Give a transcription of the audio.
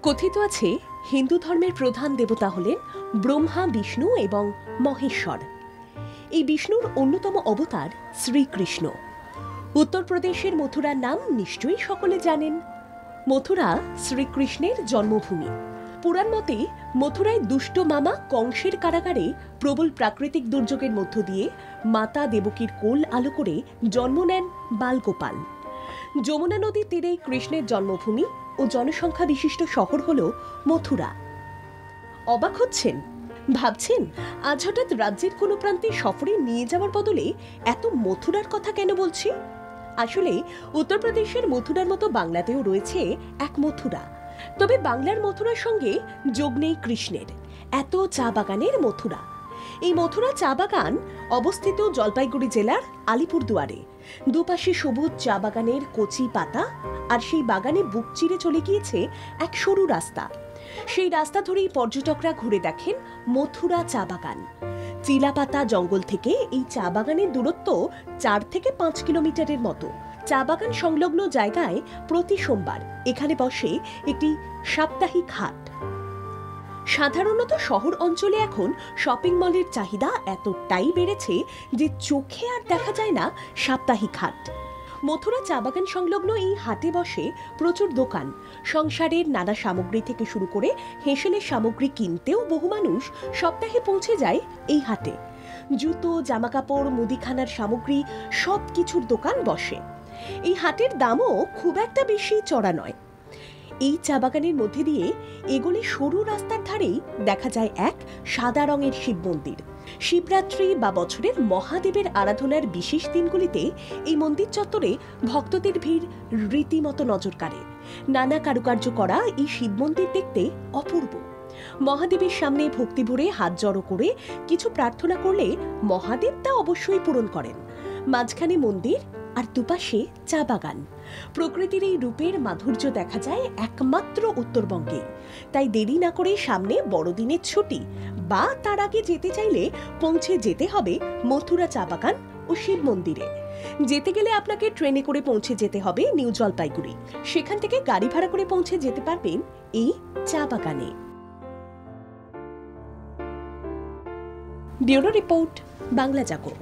কথিত আছে হিন্দু ধর্মের প্রধান দেবতা হলেন ব্রহ্মা, বিষ্ণু এবং মহেশ্বর। এই বিষ্ণুর অন্যতম অবতার শ্রীকৃষ্ণ। উত্তরপ্রদেশের মথুরার নাম নিশ্চয়ই সকলে জানেন। মথুরা শ্রীকৃষ্ণের জন্মভূমি। পুরাণ মতে মথুরায় দুষ্ট মামা কংসের কারাগারে প্রবল প্রাকৃতিক দুর্যোগের মধ্য দিয়ে মাতা দেবকীর কোল আলো করে জন্ম নেন বালগোপাল। যমুনা নদীর তীরে কৃষ্ণের জন্মভূমি ও জনসংখ্যা বিশিষ্ট শহর হল মথুরা। অবাক হচ্ছেন? ভাবছেন আজ হঠাৎ রাজ্যের কোনো প্রান্তে সফরে নিয়ে যাওয়ার বদলে এত মথুরার কথা কেন বলছি? আসলে উত্তরপ্রদেশের মথুরার মতো বাংলাতেও রয়েছে এক মথুরা। তবে বাংলার মথুরার সঙ্গে যোগ নেই কৃষ্ণের। এত চা বাগানের মথুরা। এই মথুরা চা বাগান অবস্থিত জলপাইগুড়ি জেলার আলিপুরদুয়ারে। দুপাশে সবুজ চা বাগানের কচি পাতা, আর সেই বাগানে বুক চিরে চলে গিয়েছে এক সরু রাস্তা। সেই রাস্তা ধরেই পর্যটকরা ঘুরে দেখেন মথুরা চা বাগান। চিলাপাতা জঙ্গল থেকে এই চা বাগানের দূরত্ব 4 থেকে 5 কিলোমিটারের মতো। চা বাগান সংলগ্ন জায়গায় প্রতি সোমবার এখানে বসে একটি সাপ্তাহিক হাট। সাধারণত শহর অঞ্চলে এখন শপিং মলের চাহিদা এতটাই বেড়েছে যে চোখে আর দেখা যায় না সাপ্তাহিক হাট। মথুরা চা বাগান সংলগ্ন এই হাটে বসে প্রচুর দোকান। সংসারের নানা সামগ্রী থেকে শুরু করে হেঁসেলের সামগ্রী কিনতেও বহু মানুষ সপ্তাহে পৌঁছে যায় এই হাটে। জুতো, জামাকাপড়, মুদিখানার সামগ্রী সব কিছুর দোকান বসে। এই হাটের দামও খুব একটা বেশি চড়া নয়। এই চা বাগানের মধ্যে দিয়ে এগুলি সরু রাস্তার ধারেই দেখা যায় এক সাদা রঙের শিব মন্দির। শিবরাত্রি বা বছরের মহাদেবের আরাধনার বিশেষ দিনগুলিতে এই মন্দির চত্বরে ভক্তদের ভিড় রীতিমতো নজর কাড়ে। নানা কারুকার্য করা এই শিব মন্দির দেখতে অপূর্ব। মহাদেবের সামনে ভক্তি ভরে হাত জড়ো করে কিছু প্রার্থনা করলে মহাদেব তা অবশ্যই পূরণ করেন। মাঝখানে মন্দির আর দুপাশে চা বাগান। প্রকৃতির এই রূপের মাধুর্য দেখা যায় একমাত্র উত্তরবঙ্গে। তাই দেরি না করে সামনে বড়দিনের ছুটি বা তার আগে যেতে চাইলে পৌঁছে যেতে হবে মথুরা চা বাগান ও শিব মন্দিরে। যেতে গেলে আপনাকে ট্রেনে করে পৌঁছে যেতে হবে নিউ জলপাইগুড়ি। সেখান থেকে গাড়ি ভাড়া করে পৌঁছে যেতে পারবেন এই চা বাগানে। ব্যুরো রিপোর্ট, বাংলা জাগো।